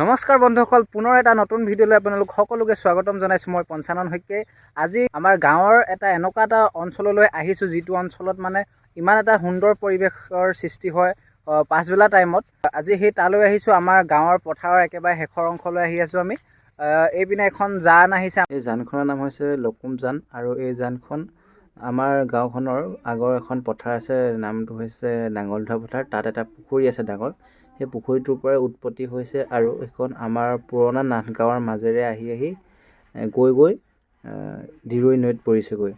নমস্কাৰ বন্ধুসকল, পুনৰ এটা নতুন ভিডিঅ'লৈ আপোনালোক সকলোকে স্বাগতম জনাইছোঁ। মই পঞ্চানন শইকীয়াই আজি আমাৰ গাঁৱৰ এনেকুৱা এটা অঞ্চললৈ আহিছোঁ, যিটো অঞ্চলত মানে ইমান এটা সুন্দৰ পৰিৱেশৰ সৃষ্টি হয় পাছবেলা টাইমত। আজি সেই তালৈ আহিছোঁ। আমাৰ গাঁৱৰ পথাৰৰ একেবাৰে শেষৰ অংশলৈ আহি আছোঁ আমি। এইপিনে এখন জান আহিছে। এই জানখনৰ নাম হৈছে লকুম জান, আৰু এই জানখন আমাৰ গাঁওখনৰ আগৰ এখন পথাৰ আছে, নামটো হৈছে নাঙলধোৱা পথাৰ। তাত এটা পুখুৰী আছে ডাঙৰ, সেই পুখুৰীটোৰ পৰাই উৎপত্তি হৈছে, আৰু এইখন আমাৰ পুৰণা নাথ গাঁৱৰ মাজেৰে আহি গৈ দিৰৈ নৈত পৰিছেগৈ।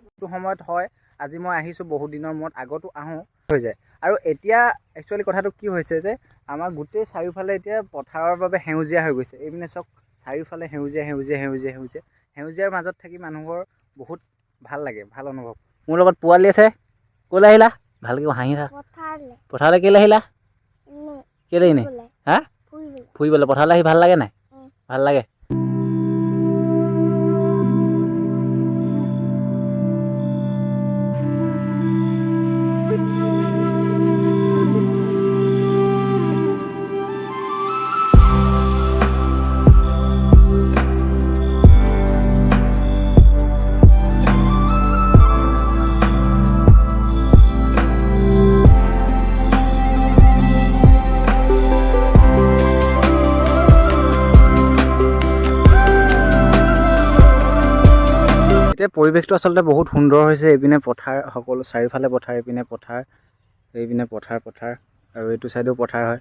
এইটো সময়ত হয়, আজি মই আহিছোঁ বহুত দিনৰ মূৰত, আগতো আহোঁ হৈ যায়। আৰু এতিয়া একচুৱেলি কথাটো কি হৈছে যে আমাৰ গোটেই চাৰিওফালে এতিয়া পথাৰৰ বাবে সেউজীয়া হৈ গৈছে। এইপিনে চাওক, চাৰিওফালে সেউজীয়াৰ মাজত থাকি মানুহৰ বহুত ভাল লাগে, ভাল অনুভৱ। মোৰ লগত পোৱালি আছে। ক'লৈ আহিলা? ভালকৈ হাঁহি থাক। পথাৰলৈ কেলৈ আহিলা? কেলৈ এনেই? ফুৰিবলৈ। পথাৰলৈ আহি ভাল লাগে নাই? ভাল লাগে। এতিয়া পৰিৱেশটো আচলতে বহুত সুন্দৰ হৈছে। এইপিনে পথাৰ, সকলো চাৰিওফালে পথাৰ, এইপিনে পথাৰ আৰু এইটো চাইডেও পথাৰ হয়।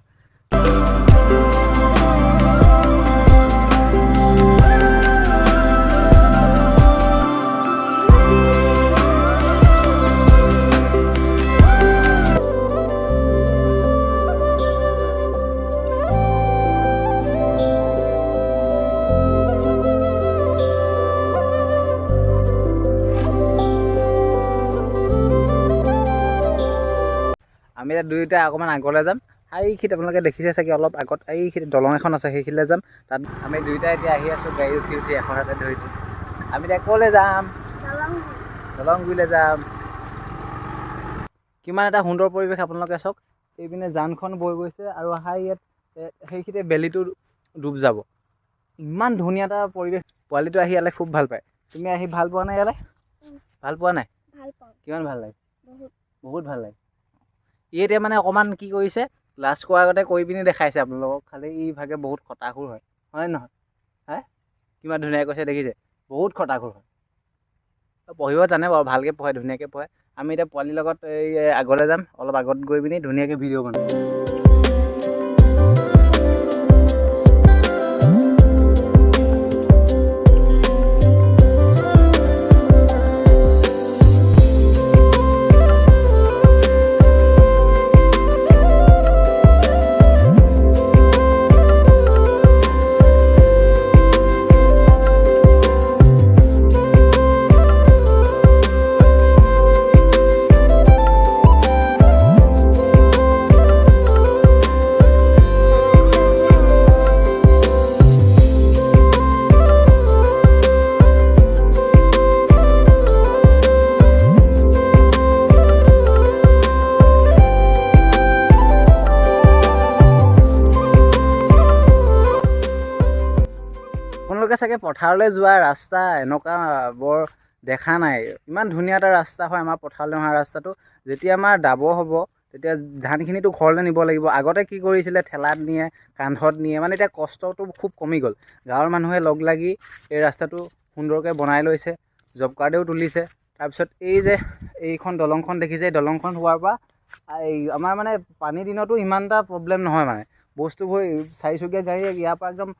আমি এতিয়া দুয়োটা অকণমান আগলৈ যাম। এইখিনিত আপোনালোকে দেখিছে চাগে অলপ আগত, এইখিনিত দলং এখন আছে, সেইখিনিলৈ যাম। তাত আমি দুয়োটা এতিয়া আহি আছোঁ, গাড়ী উঠি এখন হাতে ধৰিছোঁ। আমি এতিয়া ক'লৈ যাম? দলংগুৰিলৈ যাম। কিমান এটা সুন্দৰ পৰিৱেশ আপোনালোকে চাওক। এইপিনে জানখন বৈ গৈছে, আৰু ইয়াত সেইখিনিতে বেলিটো ডুব যাব। ইমান ধুনীয়া এটা পৰিৱেশ। পোৱালিটো আহি ইয়ালৈ খুব ভাল পায়। তুমি আহি ভাল পোৱা নাই ইয়ালৈ? ভাল পোৱা নাই? কিমান ভাল লাগে? বহুত ভাল লাগে। ই এতিয়া মানে অকণমান কি কৰিছে, লাজ কৰাৰ আগতে কৰি পিনি দেখাইছে আপোনালোকক। খালি ইভাগে বহুত খটাসুৰ হয় নহয়? কিমান ধুনীয়াকৈ কৈছে দেখিছে? বহুত খটাসুৰ হয়। পঢ়িব জানে বাৰু, ভালকৈ পঢ়ে, ধুনীয়াকৈ পঢ়ে। আমি এতিয়া পোৱালিৰ লগত এই আগলৈ যাম, অলপ আগত গৈ পিনি ধুনীয়াকৈ ভিডিঅ' বনাম। আপোনালোকে চাগে পথাৰলৈ যোৱা ৰাস্তা এনেকুৱা বৰ দেখা নাই। ইমান ধুনীয়া এটা ৰাস্তা হয় আমাৰ পথাৰলৈ অহা ৰাস্তাটো। যেতিয়া আমাৰ ডাবৰ হ'ব, তেতিয়া ধানখিনিতো ঘৰলৈ নিব লাগিব। আগতে কি কৰিছিলে, ঠেলাত নিয়ে, কান্ধত নিয়ে। মানে এতিয়া কষ্টটো খুব কমি গ'ল। গাঁৱৰ মানুহে লগ লাগি এই ৰাস্তাটো সুন্দৰকৈ বনাই লৈছে, জব কাৰ্ডেও তুলিছে। তাৰপিছত এইখন দলংখন দেখিছে, দলংখন হোৱাৰ পৰা আমাৰ মানে পানীৰ দিনতো ইমান এটা প্ৰব্লেম নহয়। মানে বস্তুবোৰ চাৰিচকীয়া গাড়ীয়ে ইয়াৰ পৰা একদম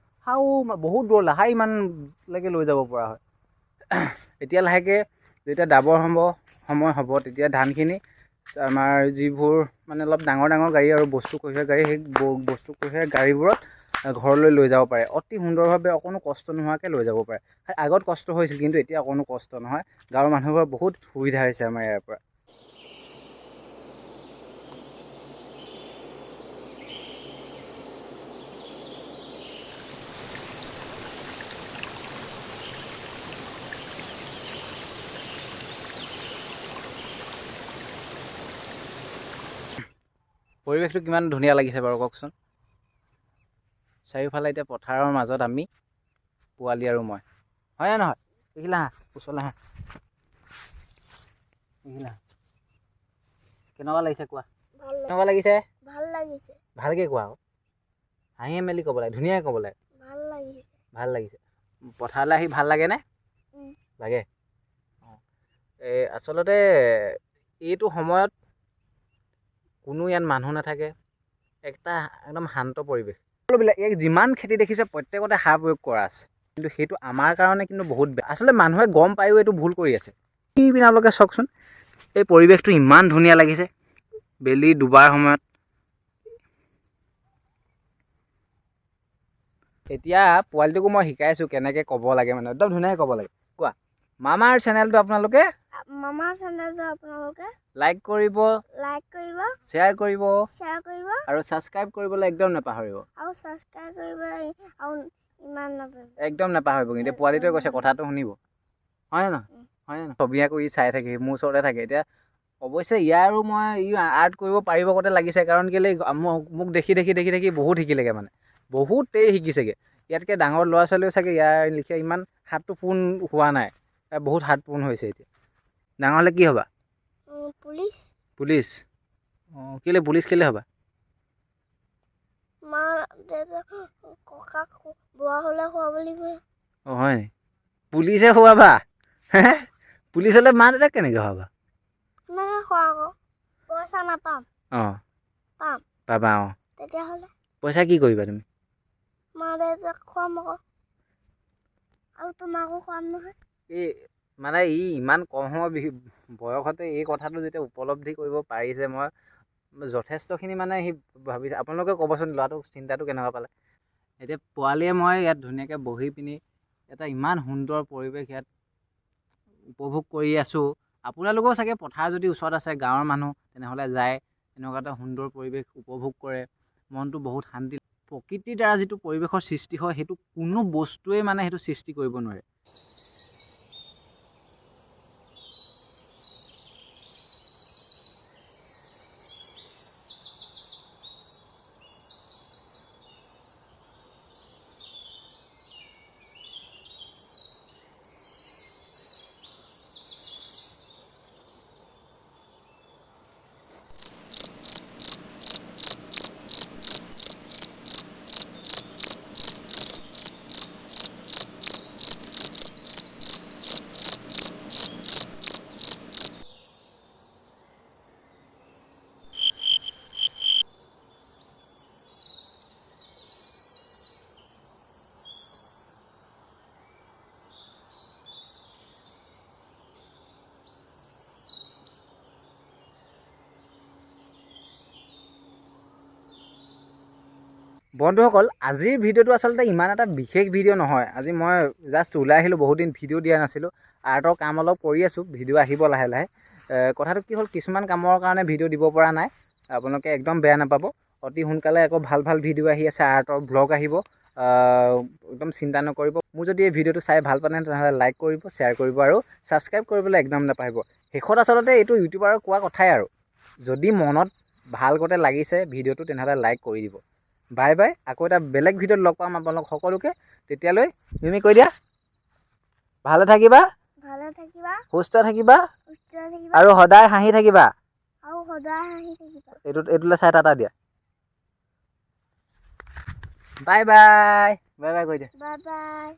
বহুত দূৰলৈ ইমানলৈকে লৈ যাব পৰা হয়। এতিয়া লাহেকৈ যেতিয়া ডাবৰ সময় হ'ব, তেতিয়া ধানখিনি আমাৰ যিবোৰ মানে অলপ ডাঙৰ গাড়ী আৰু বস্তু কঢ়িওৱা গাড়ী, সেই বস্তু কঢ়িওৱা গাড়ীবোৰত ঘৰলৈ লৈ যাব পাৰে। অতি সুন্দৰভাৱে, অকণো কষ্ট নোহোৱাকৈ লৈ যাব পাৰে। আগত কষ্ট হৈছিল, কিন্তু এতিয়া অকণো কষ্ট নহয়। গাঁৱৰ মানুহবোৰৰ বহুত সুবিধা হৈছে আমাৰ ইয়াৰ পৰা। পৰিৱেশটো কিমান ধুনীয়া লাগিছে বাৰু কওকচোন। চাৰিওফালে এতিয়া পথাৰৰ মাজত আমি পোৱালি আৰু মই হয়নে নহয় দেখিলা হা ওচৰলৈ হা দেখিলা কেনেকুৱা লাগিছে কোৱা কেনেকুৱা লাগিছে ভাল লাগিছে ভালকৈ কোৱা আৰু হাঁহি মেলি ক'ব লাগে ধুনীয়াকৈ ক'ব লাগে ভাল লাগিছে পথাৰলৈ আহি ভাল লাগেনে লাগে এই আচলতে এইটো সময়ত কোনো ইয়াত মানুহ নাথাকে একটা একদম শান্ত পৰিৱেশ সকলোবিলাক ইয়াক যিমান খেতি দেখিছে প্ৰত্যেকতে সাৰ প্ৰয়োগ কৰা আছে কিন্তু সেইটো আমাৰ কাৰণে কিন্তু বহুত বেয়া আচলতে মানুহে গম পায়ো এইটো ভুল কৰি আছে কি আপোনালোকে চাওকচোন এই পৰিৱেশটো ইমান ধুনীয়া লাগিছে বেলি ডুবাৰ সময়ত এতিয়া পোৱালিটোকো মই শিকাইছোঁ কেনেকৈ ক'ব লাগে মানে একদম ধুনীয়াকৈ ক'ব লাগে কোৱা মামাৰ চেনেলটো আপোনালোকে লাইক কৰিব শ্বেয়াৰ কৰিব আৰু ছাবস্ক্ৰাইব কৰিবলৈ একদম নাপাহৰিব একদম নাপাহৰিব কিন্তু পোৱালিটোৱে কৈছে কথাটো শুনিব হয়নে নহয় হয়নে নহয় ছবিয়া কৰি চাই থাকে মোৰ ওচৰতে থাকে এতিয়া অৱশ্যে ইয়াৰো মই আৰ্ট কৰিব পাৰিব কতে লাগিছে কাৰণ কেলৈ মোক দেখি বহুত শিকিলেগৈ মানে বহুতেই শিকিছেগৈ ইয়াতকৈ ডাঙৰ ল'ৰা ছোৱালীও চাগে ইয়াৰ লিখীয়া ইমান হাতটো পোন হোৱা নাই বহুত হাত পোন হৈছে এতিয়া ডাঙৰ হ'লে কি হ'বা পুলিচ অঁ কেলৈ পুলিচ কেলৈ হ'বা অঁ হয় পুলিচে হোৱাবা পুলিচ হ'লে মা দেউতাক কেনেকৈ হোৱাবা অঁ পাবা অঁ পইচা কি কৰিবা তুমি এই মানে ইমান কম সময় বয়সতে এই কথাটো যেতিয়া উপলব্ধি কৰিব পাৰিছে মই যথেষ্টখিনি মানে সি ভাবিছে আপোনালোকে ক'বচোন ল'ৰাটোক চিন্তাটো কেনেকুৱা পালে এতিয়া পোৱালীয়ে মই ইয়াত ধুনীয়াকৈ বহি পিনি এটা ইমান সুন্দৰ পৰিৱেশ ইয়াত উপভোগ কৰি আছোঁ আপোনালোকেও চাগে পথাৰ যদি ওচৰত আছে গাঁৱৰ মানুহ তেনেহ'লে যায় এনেকুৱা এটা সুন্দৰ পৰিৱেশ উপভোগ কৰে মনটো বহুত শান্তি প্ৰকৃতিৰ দ্বাৰা যিটো পৰিৱেশৰ সৃষ্টি হয় সেইটো কোনো বস্তুৱে মানে সেইটো সৃষ্টি কৰিব নোৱাৰে বন্ধুসকল আজিৰ ভিডিঅ'টো আচলতে ইমান এটা বিশেষ ভিডিঅ' নহয় আজি মই জাষ্ট ওলাই আহিলোঁ বহুত দিন ভিডিঅ' দিয়া নাছিলোঁ আৰ্টৰ কাম অলপ কৰি আছোঁ ভিডিঅ' আহিব লাহে লাহে কথাটো কি হ'ল কিছুমান কামৰ কাৰণে ভিডিঅ' দিব পৰা নাই আপোনালোকে একদম বেয়া নাপাব অতি সোনকালে আকৌ ভাল ভিডিঅ' আহি আছে আৰ্টৰ ব্লগ আহিব একদম চিন্তা নকৰিব মোৰ যদি এই ভিডিঅ'টো চাই ভাল পালে তেনেহ'লে লাইক কৰিব শ্বেয়াৰ কৰিব আৰু ছাবস্ক্ৰাইব কৰিবলৈ একদম নাপাহৰিব শেষত আচলতে এইটো ইউটিউবাৰৰ কোৱা কথাই আৰু যদি মনত ভাল গতে লাগিছে ভিডিঅ'টো তেনেহ'লে লাইক কৰি দিব বাই বাই আকৌ এটা বেলেগ ভিডিঅ'ত লগ পাম আপোনালোক সকলোকে তেতিয়ালৈ তুমি কৈ দিয়া ভালে থাকিবা সুস্থ থাকিবা আৰু সদায় হাঁহি থাকিবা এইটোলৈ চাই টাটা দিয়া বাই বাই কৈ দিয়া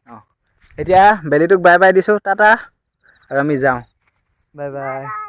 অঁ এতিয়া বেলিটোক বাই বাই দিছোঁ টাটা আৰু আমি যাওঁ বাই বাই